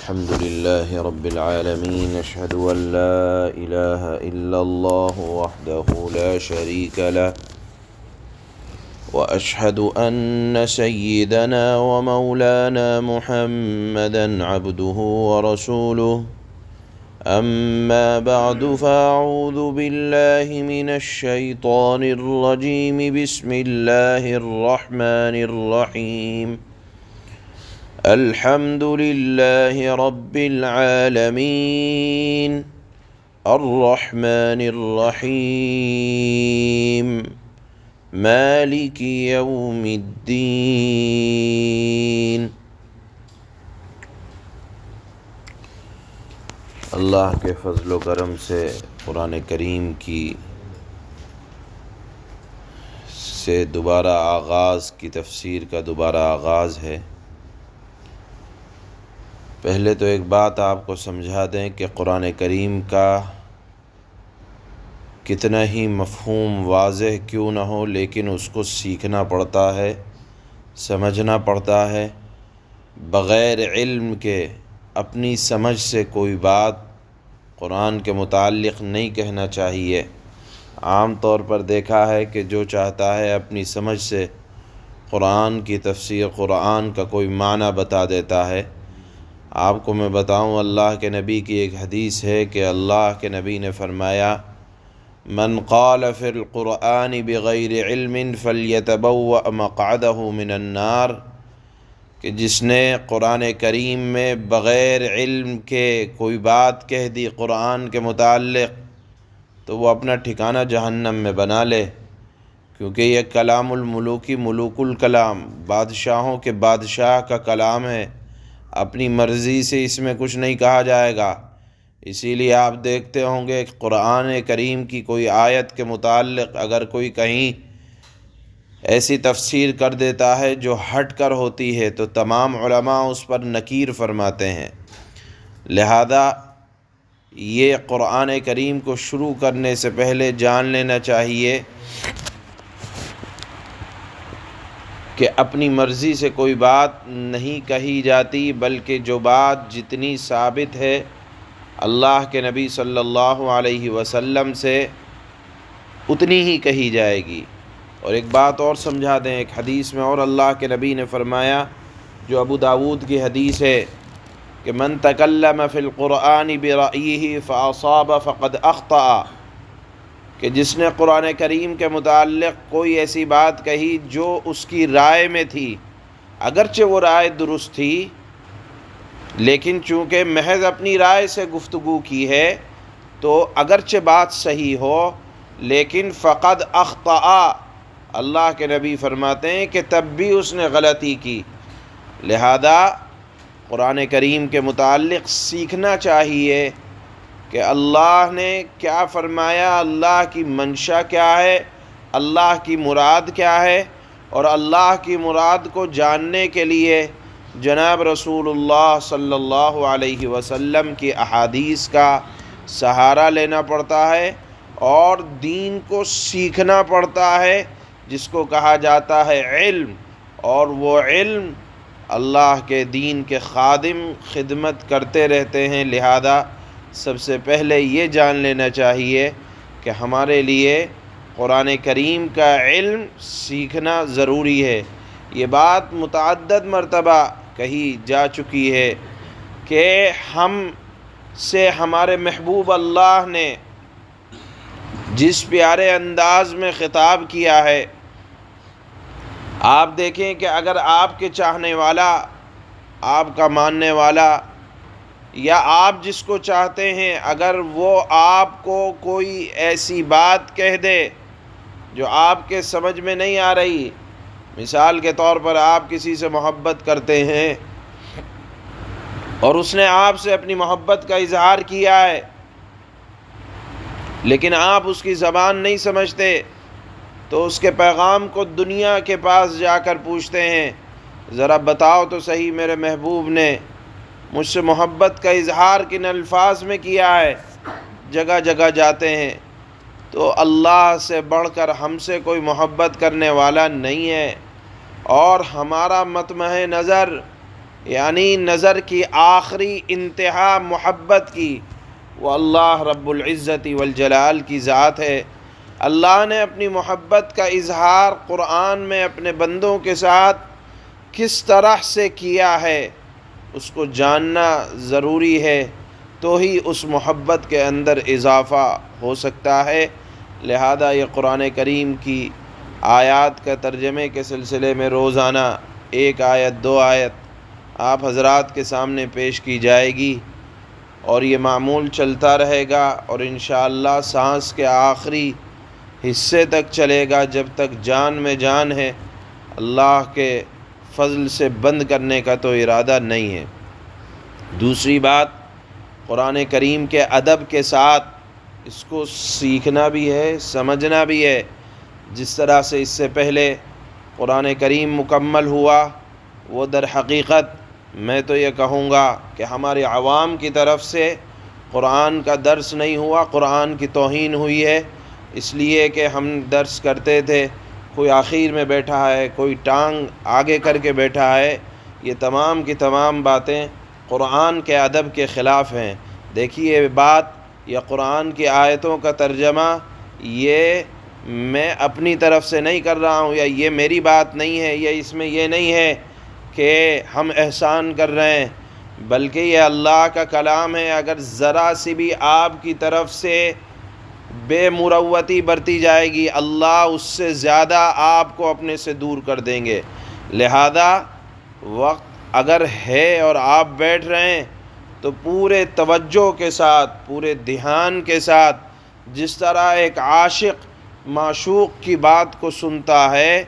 الحمد لله رب العالمين أشهد أن لا إله إلا الله وحده لا شريك له وأشهد أن سيدنا ومولانا محمدا عبده ورسوله أما بعد فأعوذ بالله من الشيطان الرجيم بسم الله الرحمن الرحيم الحمد لله رب العالمين الرحمن الرحيم مالك يوم الدين۔ اللہ کے فضل و کرم سے قرآن کریم سے دوبارہ آغاز کی تفسیر کا دوبارہ آغاز ہے۔ پہلے تو ایک بات آپ کو سمجھا دیں کہ قرآن کریم کا کتنا ہی مفہوم واضح کیوں نہ ہو، لیکن اس کو سیکھنا پڑتا ہے، سمجھنا پڑتا ہے۔ بغیر علم کے اپنی سمجھ سے کوئی بات قرآن کے متعلق نہیں کہنا چاہیے۔ عام طور پر دیکھا ہے کہ جو چاہتا ہے اپنی سمجھ سے قرآن کی تفسیر، قرآن کا کوئی معنی بتا دیتا ہے۔ آپ کو میں بتاؤں، اللہ کے نبی کی ایک حدیث ہے کہ اللہ کے نبی نے فرمایا من قال فی القرآن بغیر علم فلیتبوأ مقعدہ من النار، کہ جس نے قرآن کریم میں بغیر علم کے کوئی بات کہہ دی قرآن کے متعلق تو وہ اپنا ٹھکانہ جہنم میں بنا لے، کیونکہ یہ کلام الملوکی ملوک الکلام، بادشاہوں کے بادشاہ کا کلام ہے، اپنی مرضی سے اس میں کچھ نہیں کہا جائے گا۔ اسی لیے آپ دیکھتے ہوں گے کہ قرآن کریم کی کوئی آیت کے متعلق اگر کوئی کہیں ایسی تفسیر کر دیتا ہے جو ہٹ کر ہوتی ہے تو تمام علماء اس پر نکیر فرماتے ہیں۔ لہذا یہ قرآن کریم کو شروع کرنے سے پہلے جان لینا چاہیے کہ اپنی مرضی سے کوئی بات نہیں کہی جاتی، بلکہ جو بات جتنی ثابت ہے اللہ کے نبی صلی اللہ علیہ وسلم سے اتنی ہی کہی جائے گی۔ اور ایک بات اور سمجھا دیں، ایک حدیث میں اور اللہ کے نبی نے فرمایا، جو ابو داود کی حدیث ہے کہ من تکلم فی القرآن برأیہ فاصاب فقد اخطأ، کہ جس نے قرآن کریم کے متعلق کوئی ایسی بات کہی جو اس کی رائے میں تھی، اگرچہ وہ رائے درست تھی لیکن چونکہ محض اپنی رائے سے گفتگو کی ہے تو اگرچہ بات صحیح ہو لیکن فقد اخطأ، اللہ کے نبی فرماتے ہیں کہ تب بھی اس نے غلطی کی۔ لہذا قرآن کریم کے متعلق سیکھنا چاہیے کہ اللہ نے کیا فرمایا، اللہ کی منشا کیا ہے، اللہ کی مراد کیا ہے، اور اللہ کی مراد کو جاننے کے لیے جناب رسول اللہ صلی اللہ علیہ وسلم کی احادیث کا سہارا لینا پڑتا ہے اور دین کو سیکھنا پڑتا ہے، جس کو کہا جاتا ہے علم، اور وہ علم اللہ کے دین کے خادم خدمت کرتے رہتے ہیں۔ لہذا سب سے پہلے یہ جان لینا چاہیے کہ ہمارے لیے قرآن کریم کا علم سیکھنا ضروری ہے۔ یہ بات متعدد مرتبہ کہی جا چکی ہے کہ ہم سے ہمارے محبوب اللہ نے جس پیارے انداز میں خطاب کیا ہے، آپ دیکھیں کہ اگر آپ کے چاہنے والا، آپ کا ماننے والا، یا آپ جس کو چاہتے ہیں، اگر وہ آپ کو کوئی ایسی بات کہہ دے جو آپ کے سمجھ میں نہیں آ رہی، مثال کے طور پر آپ کسی سے محبت کرتے ہیں اور اس نے آپ سے اپنی محبت کا اظہار کیا ہے لیکن آپ اس کی زبان نہیں سمجھتے، تو اس کے پیغام کو دنیا کے پاس جا کر پوچھتے ہیں، ذرا بتاؤ تو صحیح میرے محبوب نے مجھ سے محبت کا اظہار کن الفاظ میں کیا ہے۔ جگہ جگہ جاتے ہیں تو اللہ سے بڑھ کر ہم سے کوئی محبت کرنے والا نہیں ہے، اور ہمارا مطمع نظر یعنی نظر کی آخری انتہا محبت کی وہ اللہ رب العزت والجلال کی ذات ہے۔ اللہ نے اپنی محبت کا اظہار قرآن میں اپنے بندوں کے ساتھ کس طرح سے کیا ہے اس کو جاننا ضروری ہے، تو ہی اس محبت کے اندر اضافہ ہو سکتا ہے۔ لہذا یہ قرآن کریم کی آیات کا ترجمے کے سلسلے میں روزانہ ایک آیت دو آیت آپ حضرات کے سامنے پیش کی جائے گی، اور یہ معمول چلتا رہے گا، اور انشاءاللہ سانس کے آخری حصے تک چلے گا جب تک جان میں جان ہے۔ اللہ کے فضل سے بند کرنے کا تو ارادہ نہیں ہے۔ دوسری بات، قرآن کریم کے ادب کے ساتھ اس کو سیکھنا بھی ہے، سمجھنا بھی ہے۔ جس طرح سے اس سے پہلے قرآن کریم مکمل ہوا، وہ در حقیقت میں تو یہ کہوں گا کہ ہمارے عوام کی طرف سے قرآن کا درس نہیں ہوا، قرآن کی توہین ہوئی ہے، اس لیے کہ ہم درس کرتے تھے، کوئی آخر میں بیٹھا ہے، کوئی ٹانگ آگے کر کے بیٹھا ہے۔ یہ تمام کی تمام باتیں قرآن کے ادب کے خلاف ہیں۔ دیکھیے بات، یہ قرآن کی آیتوں کا ترجمہ یہ میں اپنی طرف سے نہیں کر رہا ہوں، یا یہ میری بات نہیں ہے، یا اس میں یہ نہیں ہے کہ ہم احسان کر رہے ہیں، بلکہ یہ اللہ کا کلام ہے۔ اگر ذرا سی بھی آپ کی طرف سے بے مروتی برتی جائے گی، اللہ اس سے زیادہ آپ کو اپنے سے دور کر دیں گے۔ لہذا وقت اگر ہے اور آپ بیٹھ رہے ہیں تو پورے توجہ کے ساتھ، پورے دھیان کے ساتھ، جس طرح ایک عاشق معشوق کی بات کو سنتا ہے،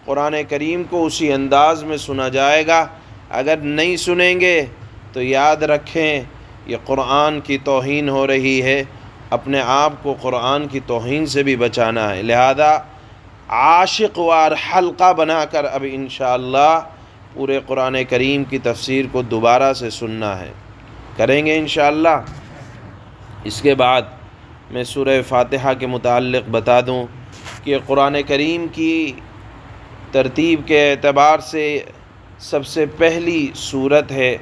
قرآن کریم کو اسی انداز میں سنا جائے گا۔ اگر نہیں سنیں گے تو یاد رکھیں یہ قرآن کی توہین ہو رہی ہے، اپنے آپ کو قرآن کی توہین سے بھی بچانا ہے۔ لہذا عاشق وار حلقہ بنا کر اب انشاءاللہ پورے قرآن کریم کی تفسیر کو دوبارہ سے سننا ہے، کریں گے انشاءاللہ۔ اس کے بعد میں سورہ فاتحہ کے متعلق بتا دوں کہ قرآن کریم کی ترتیب کے اعتبار سے سب سے پہلی سورت ہے،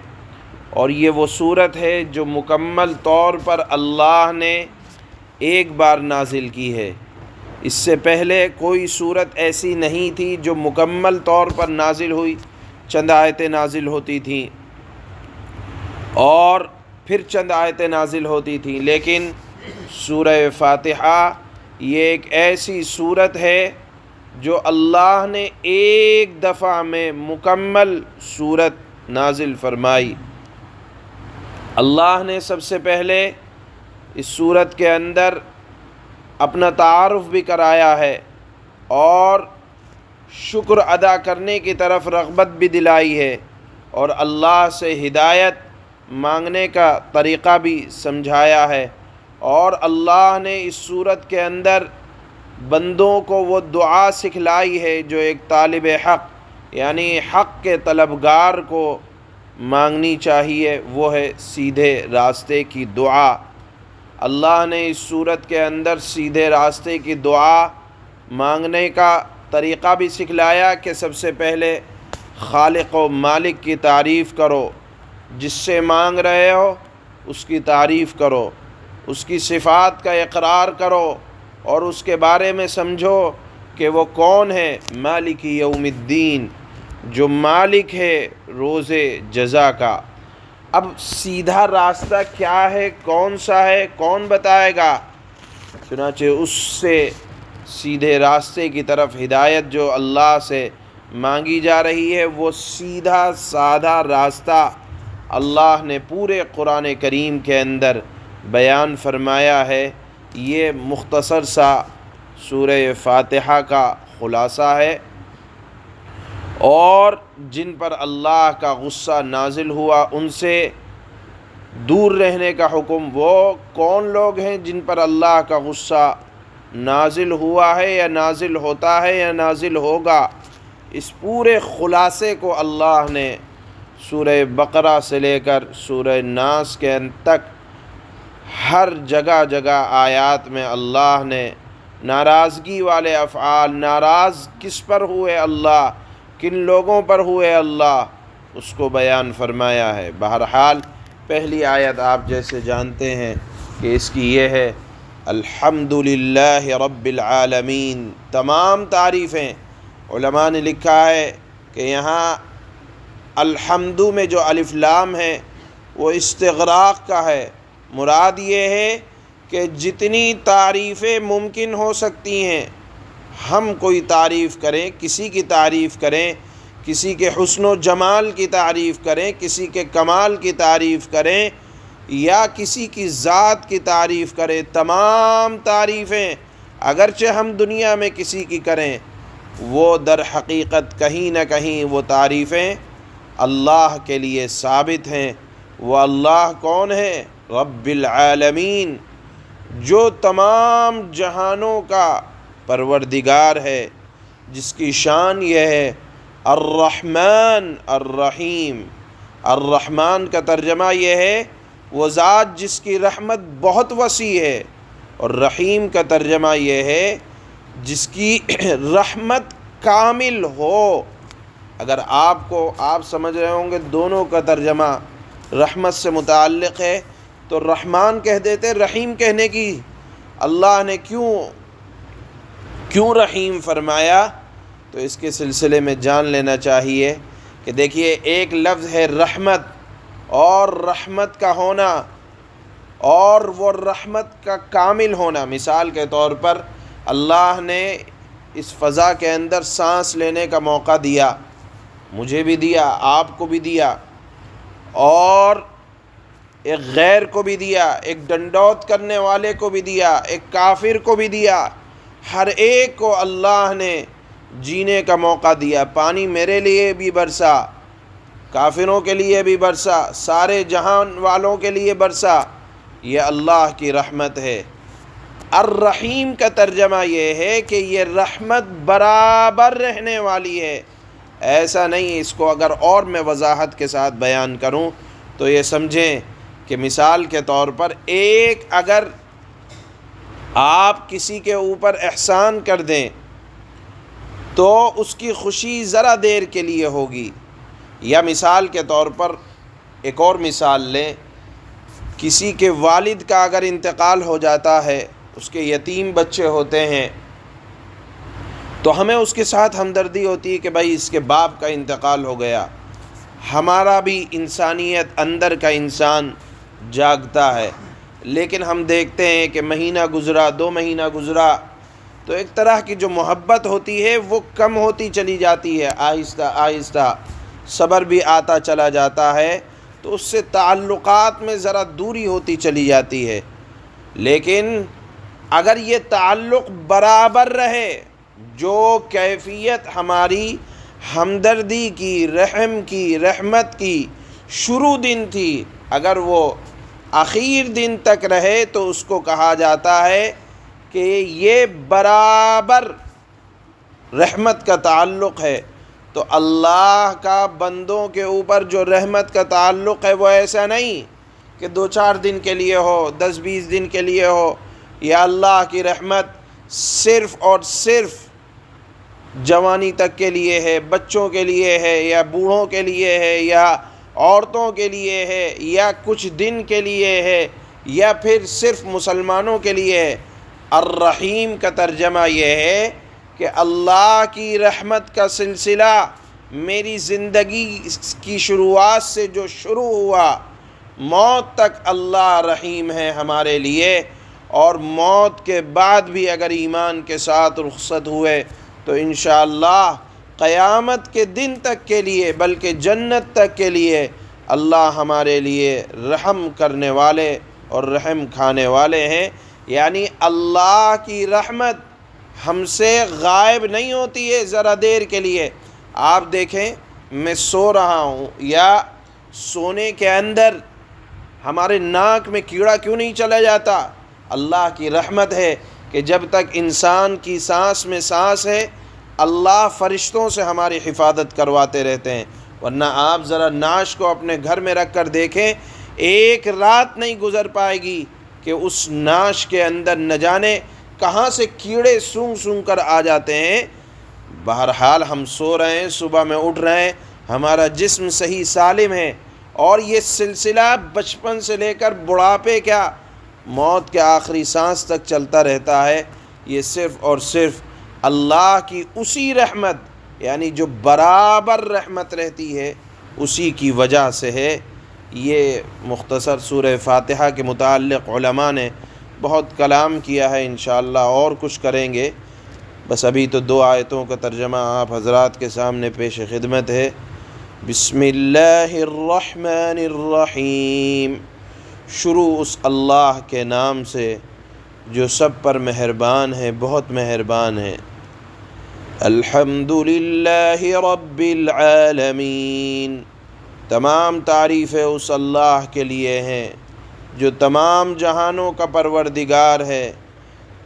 اور یہ وہ سورت ہے جو مکمل طور پر اللہ نے ایک بار نازل کی ہے۔ اس سے پہلے کوئی سورت ایسی نہیں تھی جو مکمل طور پر نازل ہوئی، چند آیتیں نازل ہوتی تھیں اور پھر چند آیتیں نازل ہوتی تھیں، لیکن سورہ فاتحہ یہ ایک ایسی سورت ہے جو اللہ نے ایک دفعہ میں مکمل سورت نازل فرمائی۔ اللہ نے سب سے پہلے اس سورت کے اندر اپنا تعارف بھی کرایا ہے، اور شکر ادا کرنے کی طرف رغبت بھی دلائی ہے، اور اللہ سے ہدایت مانگنے کا طریقہ بھی سمجھایا ہے۔ اور اللہ نے اس سورت کے اندر بندوں کو وہ دعا سکھلائی ہے جو ایک طالب حق یعنی حق کے طلبگار کو مانگنی چاہیے، وہ ہے سیدھے راستے کی دعا۔ اللہ نے اس سورت کے اندر سیدھے راستے کی دعا مانگنے کا طریقہ بھی سکھلایا کہ سب سے پہلے خالق و مالک کی تعریف کرو، جس سے مانگ رہے ہو اس کی تعریف کرو، اس کی صفات کا اقرار کرو، اور اس کے بارے میں سمجھو کہ وہ کون ہے، مالک یوم الدین، جو مالک ہے روز جزا کا۔ اب سیدھا راستہ کیا ہے، کون سا ہے، کون بتائے گا؟ چنانچہ اس سے سیدھے راستے کی طرف ہدایت جو اللہ سے مانگی جا رہی ہے، وہ سیدھا سادہ راستہ اللہ نے پورے قرآن کریم کے اندر بیان فرمایا ہے۔ یہ مختصر سا سورہ فاتحہ کا خلاصہ ہے۔ اور جن پر اللہ کا غصہ نازل ہوا ان سے دور رہنے کا حکم، وہ کون لوگ ہیں جن پر اللہ کا غصہ نازل ہوا ہے یا نازل ہوتا ہے یا نازل ہوگا، اس پورے خلاصے کو اللہ نے سورہ بقرہ سے لے کر سورہ ناس کے انت تک ہر جگہ جگہ آیات میں اللہ نے ناراضگی والے افعال، ناراض کس پر ہوئے اللہ، کن لوگوں پر ہوئے اللہ، اس کو بیان فرمایا ہے۔ بہرحال پہلی آیت آپ جیسے جانتے ہیں کہ اس کی یہ ہے الحمدللہ رب العالمین، تمام تعریفیں۔ علماء نے لکھا ہے کہ یہاں الحمد میں جو الف لام ہے وہ استغراق کا ہے، مراد یہ ہے کہ جتنی تعریفیں ممکن ہو سکتی ہیں، ہم کوئی تعریف کریں، کسی کی تعریف کریں، کسی کے حسن و جمال کی تعریف کریں، کسی کے کمال کی تعریف کریں یا کسی کی ذات کی تعریف کریں، تمام تعریفیں اگرچہ ہم دنیا میں کسی کی کریں، وہ در حقیقت کہیں نہ کہیں وہ تعریفیں اللہ کے لیے ثابت ہیں۔ وہ اللہ کون ہے؟ رب العالمین، جو تمام جہانوں کا پروردگار ہے، جس کی شان یہ ہے الرحمن الرحیم۔ الرحمن کا ترجمہ یہ ہے وہ ذات جس کی رحمت بہت وسیع ہے، اور رحیم کا ترجمہ یہ ہے جس کی رحمت کامل ہو۔ اگر آپ سمجھ رہے ہوں گے دونوں کا ترجمہ رحمت سے متعلق ہے تو رحمان کہہ دیتے، رحیم کہنے کی اللہ نے کیوں رحیم فرمایا؟ تو اس کے سلسلے میں جان لینا چاہیے کہ دیکھیے ایک لفظ ہے رحمت، اور رحمت کا ہونا اور وہ رحمت کا کامل ہونا۔ مثال کے طور پر اللہ نے اس فضا کے اندر سانس لینے کا موقع دیا، مجھے بھی دیا، آپ کو بھی دیا، اور ایک غیر کو بھی دیا، ایک ڈنڈوت کرنے والے کو بھی دیا، ایک کافر کو بھی دیا، ہر ایک کو اللہ نے جینے کا موقع دیا۔ پانی میرے لیے بھی برسا، کافروں کے لیے بھی برسا، سارے جہان والوں کے لیے برسا، یہ اللہ کی رحمت ہے۔ الرحیم کا ترجمہ یہ ہے کہ یہ رحمت برابر رہنے والی ہے، ایسا نہیں۔ اس کو اگر اور میں وضاحت کے ساتھ بیان کروں تو یہ سمجھیں کہ مثال کے طور پر اگر آپ کسی کے اوپر احسان کر دیں تو اس کی خوشی ذرا دیر کے لیے ہوگی، یا مثال کے طور پر ایک اور مثال لیں، کسی کے والد کا اگر انتقال ہو جاتا ہے، اس کے یتیم بچے ہوتے ہیں، تو ہمیں اس کے ساتھ ہمدردی ہوتی ہے کہ بھائی اس کے باپ کا انتقال ہو گیا۔ ہمارا بھی انسانیت اندر کا انسان جاگتا ہے، لیکن ہم دیکھتے ہیں کہ مہینہ گزرا، 2 مہینہ گزرا تو ایک طرح کی جو محبت ہوتی ہے وہ کم ہوتی چلی جاتی ہے، آہستہ آہستہ صبر بھی آتا چلا جاتا ہے، تو اس سے تعلقات میں ذرا دوری ہوتی چلی جاتی ہے۔ لیکن اگر یہ تعلق برابر رہے، جو کیفیت ہماری ہمدردی کی، رحم کی، رحمت کی شروع دن تھی، اگر وہ آخر دن تک رہے تو اس کو کہا جاتا ہے کہ یہ برابر رحمت کا تعلق ہے۔ تو اللہ کا بندوں کے اوپر جو رحمت کا تعلق ہے وہ ایسا نہیں کہ 2-4 دن کے لیے ہو، 10-20 دن کے لیے ہو۔ یا اللہ کی رحمت صرف اور صرف جوانی تک کے لیے ہے، بچوں کے لیے ہے، یا بوڑھوں کے لیے ہے، یا عورتوں کے لیے ہے، یا کچھ دن کے لیے ہے، یا پھر صرف مسلمانوں کے لیے ہے۔ الرحیم کا ترجمہ یہ ہے کہ اللہ کی رحمت کا سلسلہ میری زندگی کی شروعات سے جو شروع ہوا، موت تک اللہ رحیم ہے ہمارے لیے، اور موت کے بعد بھی اگر ایمان کے ساتھ رخصت ہوئے تو انشاءاللہ قیامت کے دن تک کے لیے، بلکہ جنت تک کے لیے اللہ ہمارے لیے رحم کرنے والے اور رحم کھانے والے ہیں۔ یعنی اللہ کی رحمت ہم سے غائب نہیں ہوتی ہے ذرا دیر کے لیے۔ آپ دیکھیں میں سو رہا ہوں، یا سونے کے اندر ہمارے ناک میں کیڑا کیوں نہیں چلا جاتا؟ اللہ کی رحمت ہے کہ جب تک انسان کی سانس میں سانس ہے اللہ فرشتوں سے ہماری حفاظت کرواتے رہتے ہیں۔ ورنہ آپ ذرا ناش کو اپنے گھر میں رکھ کر دیکھیں، ایک رات نہیں گزر پائے گی کہ اس ناش کے اندر نہ جانے کہاں سے کیڑے سونگ سونگ کر آ جاتے ہیں۔ بہرحال ہم سو رہے ہیں، صبح میں اٹھ رہے ہیں، ہمارا جسم صحیح سالم ہے، اور یہ سلسلہ بچپن سے لے کر بڑھاپے کیا موت کے آخری سانس تک چلتا رہتا ہے، یہ صرف اور صرف اللہ کی اسی رحمت، یعنی جو برابر رحمت رہتی ہے اسی کی وجہ سے ہے۔ یہ مختصر سورہ فاتحہ کے متعلق علماء نے بہت کلام کیا ہے، انشاءاللہ اور کچھ کریں گے، بس ابھی تو 2 آیتوں کا ترجمہ آپ حضرات کے سامنے پیش خدمت ہے۔ بسم اللہ الرحمن الرحیم، شروع اس اللہ کے نام سے جو سب پر مہربان ہے، بہت مہربان ہے۔ الحمد للہ رب العالمین، تمام تعریفیں اس اللہ کے لیے ہیں جو تمام جہانوں کا پروردگار ہے۔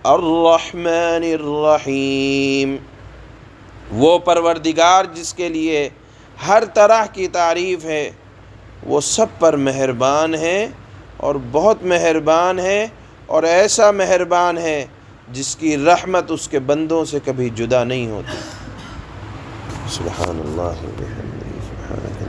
الرحمن الرحیم، وہ پروردگار جس کے لیے ہر طرح کی تعریف ہے، وہ سب پر مہربان ہے اور بہت مہربان ہے، اور ایسا مہربان ہے جس کی رحمت اس کے بندوں سے کبھی جدا نہیں ہوتی۔ سبحان اللہ و بحمدہ، سبحانک